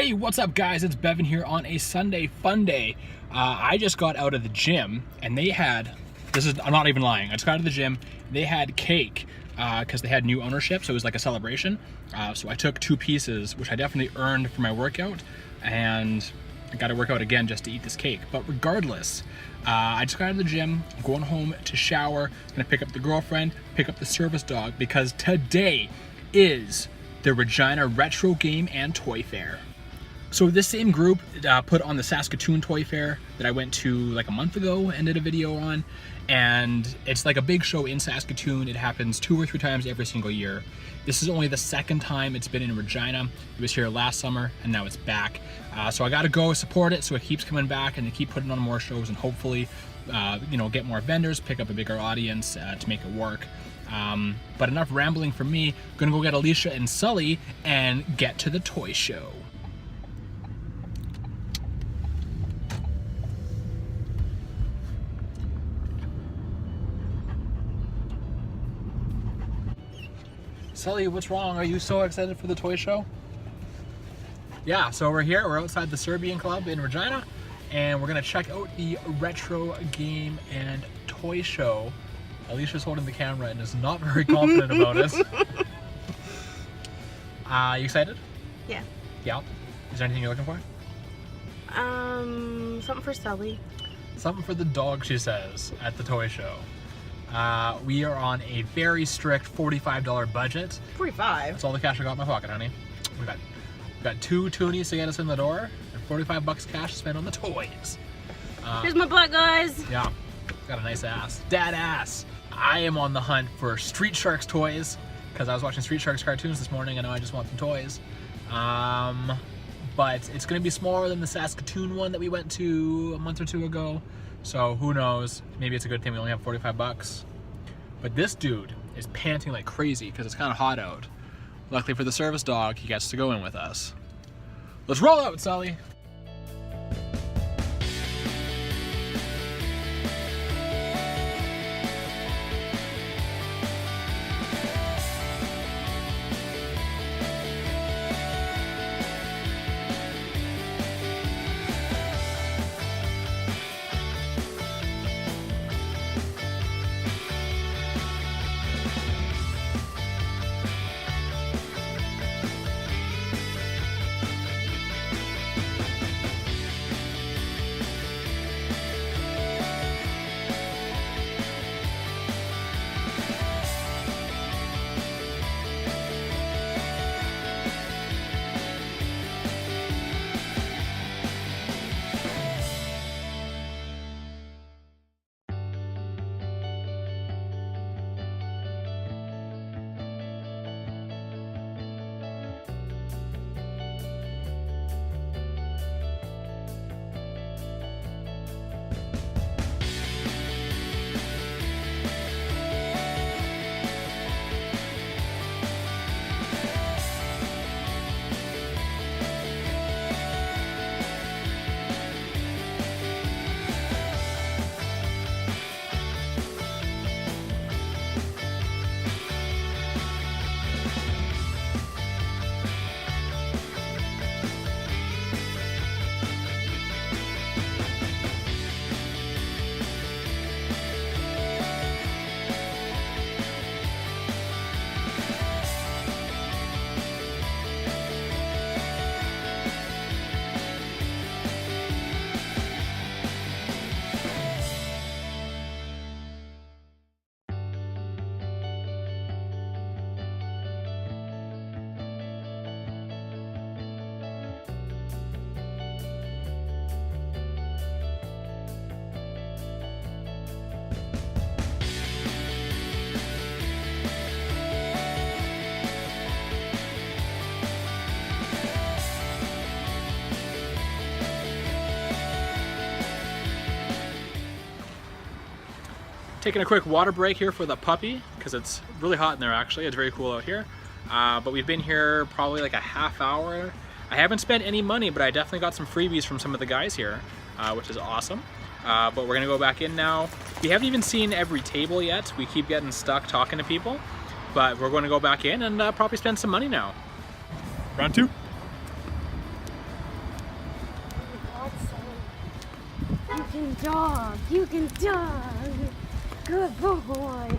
Hey, what's up guys? It's Bevan here on a Sunday fun day. I just got out of the gym and they had, I'm not even lying, I just got out of the gym, they had cake because they had new ownership, so it was like a celebration. So I took 2 pieces, which I definitely earned for my workout, and I got to work out again just to eat this cake. But regardless, I just got out of the gym, I'm going home to shower, gonna pick up the girlfriend, pick up the service dog, because today is the Regina Retro Game and Toy Fair. So this same group put on the Saskatoon Toy Fair that I went to like a month ago and did a video on, and it's like a big show in Saskatoon. It happens 2 or 3 times every single year. This is only the 2nd time it's been in Regina. It was here last summer and now it's back. So I gotta go support it so it keeps coming back and they keep putting on more shows and hopefully get more vendors, pick up a bigger audience to make it work. But enough rambling from me. Gonna go get Alicia and Sully and get to the toy show. Sully, what's wrong? Are you so excited for the toy show? Yeah, so we're here. We're outside the Serbian Club in Regina, and we're gonna check out the Retro Game and Toy Show. Alicia's holding the camera and is not very confident about it. You excited? Yeah. Yeah. Is there anything you're looking for? Something for Sully. Something for the dog, she says, at the toy show. We are on a very strict $45 budget. 45? That's all the cash I got in my pocket, honey. We got 2 toonies to get us in the door, and 45 bucks cash to spend on the toys. Here's my butt, guys. Yeah, got a nice ass. Dad ass. I am on the hunt for Street Sharks toys, because I was watching Street Sharks cartoons this morning, and now I just want some toys. But it's gonna be smaller than the Saskatoon one that we went to a month or 2 ago. So who knows, maybe it's a good thing we only have 45 bucks. But this dude is panting like crazy because it's kind of hot out. Luckily for the service dog, he gets to go in with us. Let's roll out, Sully. Taking a quick water break here for the puppy because it's really hot in there actually. It's very cool out here. But we've been here probably like a half hour. I haven't spent any money, but I definitely got some freebies from some of the guys here, which is awesome. But we're gonna go back in now. We haven't even seen every table yet. We keep getting stuck talking to people, but we're gonna go back in and probably spend some money now. Round 2. can dog. You can dog. Good boy.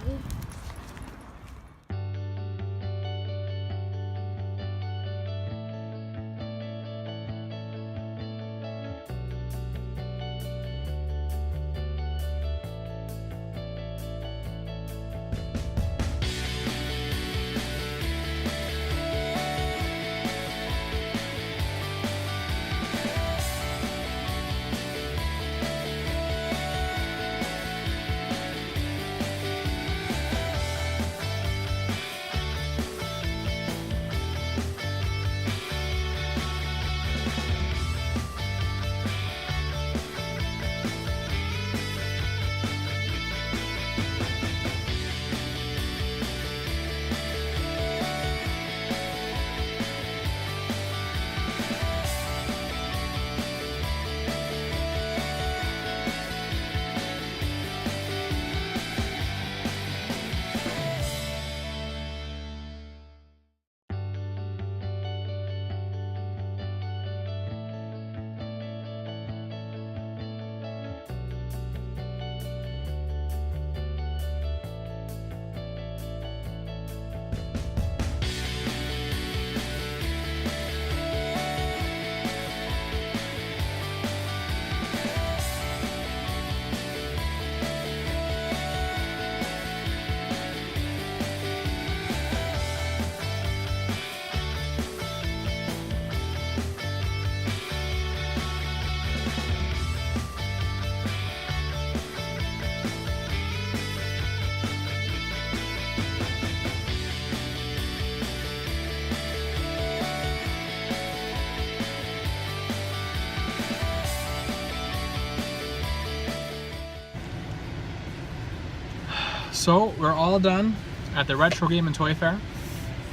So we're all done at the Retro Game and Toy Fair,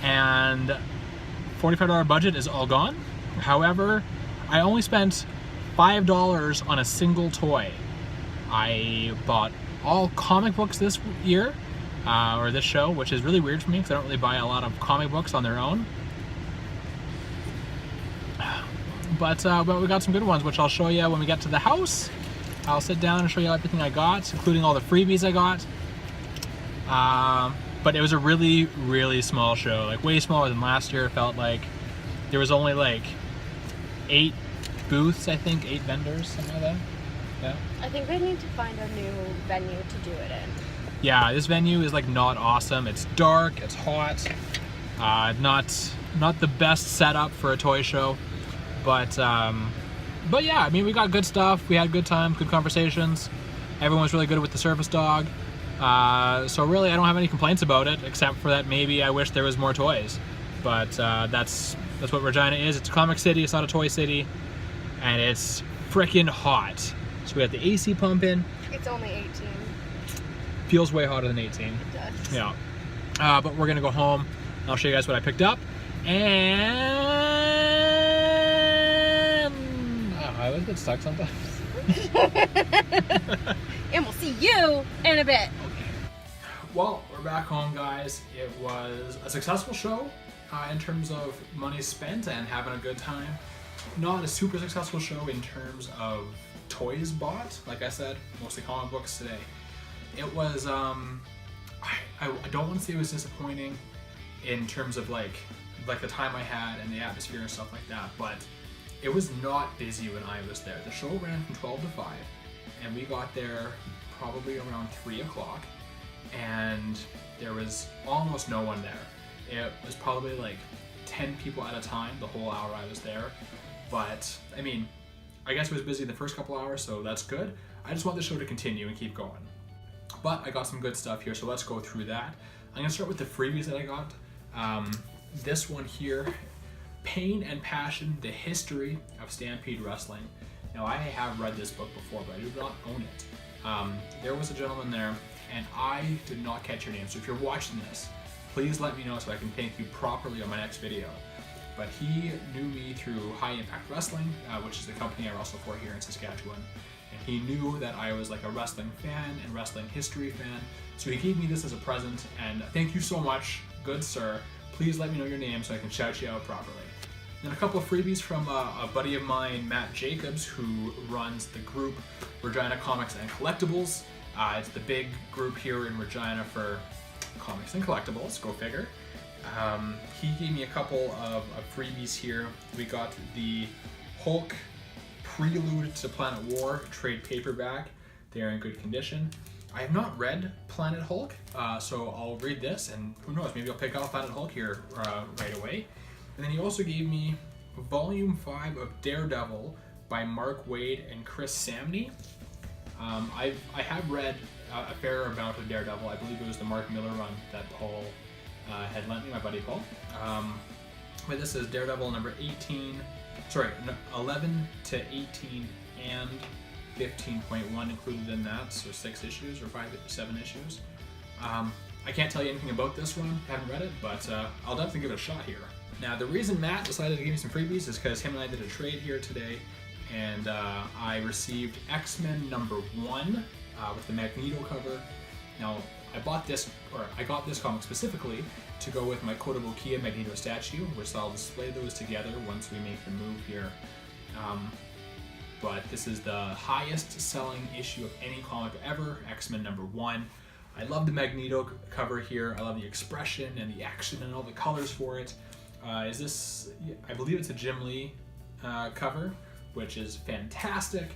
and $45 budget is all gone. However, I only spent $5 on a single toy. I bought all comic books this year, or this show, which is really weird for me because I don't really buy a lot of comic books on their own. But we got some good ones, which I'll show you when we get to the house. I'll sit down and show you everything I got, including all the freebies I got. But it was a really, really small show, like way smaller than last year. It felt like there was only like 8 booths, I think, 8 vendors, something like that. Yeah. I think they need to find a new venue to do it in. Yeah, this venue is like not awesome. It's dark, it's hot, not the best setup for a toy show, but yeah, I mean, we got good stuff. We had good time, good conversations. Everyone was really good with the Surface Dog. So really, I don't have any complaints about it, except for that maybe I wish there was more toys. But that's what Regina is. It's a comic city. It's not a toy city, and it's freaking hot. So we got the AC pump in. It's only 18. Feels way hotter than 18. It does. Yeah. But we're gonna go home. I'll show you guys what I picked up, and I always get stuck sometimes. And we'll see you in a bit. Well, we're back home, guys. It was a successful show in terms of money spent and having a good time. Not a super successful show in terms of toys bought. Like I said, mostly comic books today. It was, I don't want to say it was disappointing in terms of like the time I had and the atmosphere and stuff like that, but it was not busy when I was there. The show ran from 12 to 5, and we got there probably around 3 o'clock, and there was almost no one there. It was probably like 10 people at a time the whole hour I was there, but I mean, I guess it was busy the first couple hours, so that's good. I just want the show to continue and keep going. But I got some good stuff here, so let's go through that. I'm gonna start with the freebies that I got. This one here, Pain and Passion, The History of Stampede Wrestling. Now, I have read this book before, but I do not own it. There was a gentleman there, and I did not catch your name, so if you're watching this, please let me know so I can thank you properly on my next video. But he knew me through High Impact Wrestling, which is the company I wrestle for here in Saskatchewan. And he knew that I was like a wrestling fan and wrestling history fan, so he gave me this as a present, and thank you so much, good sir. Please let me know your name so I can shout you out properly. Then a couple of freebies from a buddy of mine, Matt Jacobs, who runs the group Regina Comics and Collectibles. It's the big group here in Regina for comics and collectibles, go figure. He gave me a couple of freebies here. We got the Hulk Prelude to Planet War trade paperback. They are in good condition. I have not read Planet Hulk, so I'll read this, and who knows, maybe I'll pick up Planet Hulk here right away. And then he also gave me Volume 5 of Daredevil by Mark Waid and Chris Samney. I have read a fair amount of Daredevil. I believe it was the Mark Miller run that Paul had lent me, my buddy Paul. But this is Daredevil number 11 to 18 and 15.1 included in that, so 6 issues or 7 issues. I can't tell you anything about this one, haven't read it, but I'll definitely give it a shot here. Now, the reason Matt decided to give me some freebies is because him and I did a trade here today, and I received X-Men number 1 with the Magneto cover. Now, I got this comic specifically to go with my Quotable Kia Magneto statue, which I'll display those together once we make the move here. But this is the highest selling issue of any comic ever, X-Men number 1. I love the Magneto cover here. I love the expression and the action and all the colors for it. I believe it's a Jim Lee cover, which is fantastic.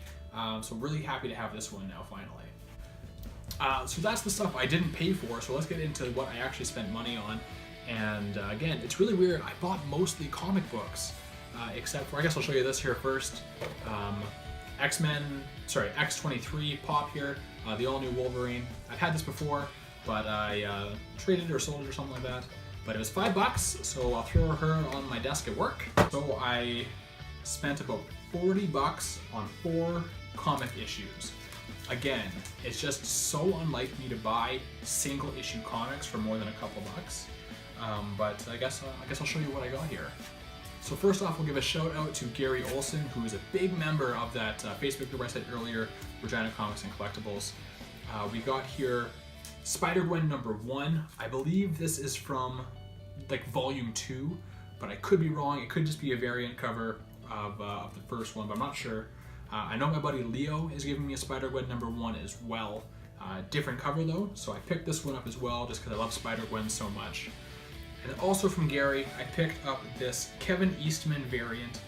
So really happy to have this one now finally. So that's the stuff I didn't pay for, so let's get into what I actually spent money on. And again, it's really weird. I bought mostly comic books, except for, I guess I'll show you this here first. X23 Pop here, the all-new Wolverine. I've had this before, but I traded it or sold it or something like that. But it was $5, so I'll throw her on my desk at work. So I spent about $40 on 4 comic issues. Again, it's just so unlike me to buy single issue comics for more than a couple bucks. But I guess I'll show you what I got here. So first off, we'll give a shout out to Gary Olson, who is a big member of that Facebook group I said earlier, Regina Comics and Collectibles. We got here Spider-Gwen number 1. I believe this is from like volume 2, but I could be wrong. It could just be a variant cover of the first one, but I'm not sure. I know my buddy Leo is giving me a Spider-Gwen number 1 as well. Different cover though, so I picked this one up as well just because I love Spider-Gwen so much. And then also from Gary, I picked up this Kevin Eastman variant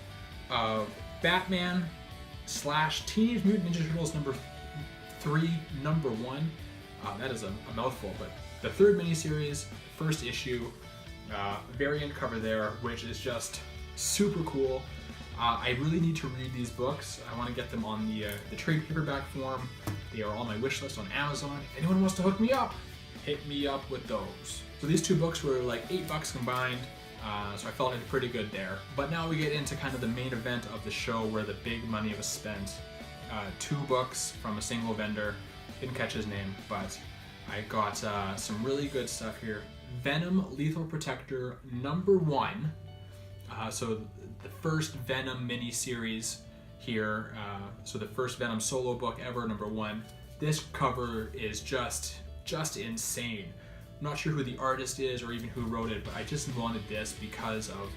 of Batman / Teenage Mutant Ninja Turtles number 3, number 1. That is a mouthful, but the 3rd miniseries, 1st issue, variant cover there, which is just super cool. I really need to read these books. I want to get them on the trade paperback form. They are on my wish list on Amazon. If anyone wants to hook me up, hit me up with those. So these 2 books were like $8 combined, so I felt it pretty good there. But now we get into kind of the main event of the show where the big money was spent. 2 books from a single vendor. Didn't catch his name, but I got some really good stuff here. Venom Lethal Protector number 1. So the first Venom mini-series here. So the first Venom solo book ever, number 1. This cover is just insane. I'm not sure who the artist is or even who wrote it, but I just wanted this because of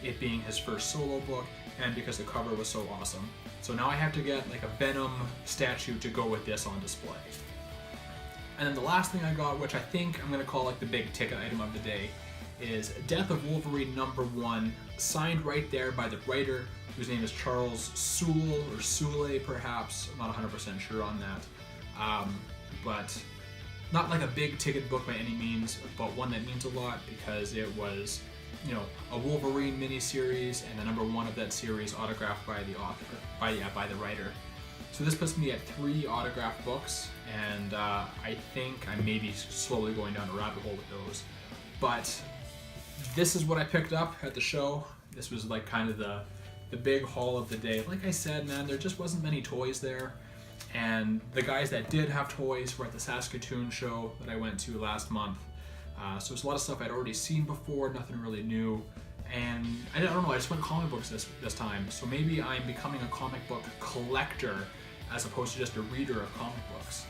it being his first solo book and because the cover was so awesome. So now I have to get like a Venom statue to go with this on display. And then the last thing I got, which I think I'm gonna call like the big ticket item of the day, is Death of Wolverine number 1, signed right there by the writer, whose name is Charles Soule, or Soule perhaps, I'm not 100% sure on that. But not like a big ticket book by any means, but one that means a lot because it was, you know, a Wolverine miniseries and the number 1 of that series autographed by the author, by the writer. So this puts me at 3 autographed books, and I think I may be slowly going down a rabbit hole with those. But this is what I picked up at the show. This was like kind of the big haul of the day. Like I said, man, there just wasn't many toys there. And the guys that did have toys were at the Saskatoon show that I went to last month. So it's a lot of stuff I'd already seen before, nothing really new. And I don't know, I just went comic books this time. So maybe I'm becoming a comic book collector as opposed to just a reader of comic books.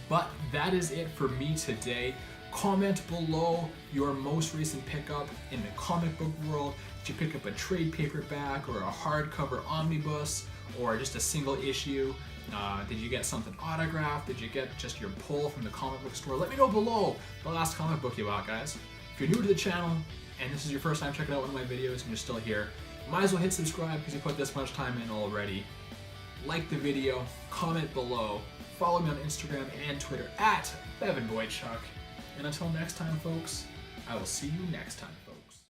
But that is it for me today. Comment below your most recent pickup in the comic book world. Did you pick up a trade paperback or a hardcover omnibus or just a single issue? Did you get something autographed? Did you get just your pull from the comic book store? Let me know below the last comic book you bought, guys. If you're new to the channel and this is your first time checking out one of my videos and you're still here, might as well hit subscribe because you put this much time in already. Like the video, comment below, follow me on Instagram and Twitter @BevanBoyChuck. And until next time, folks, I will see you next time.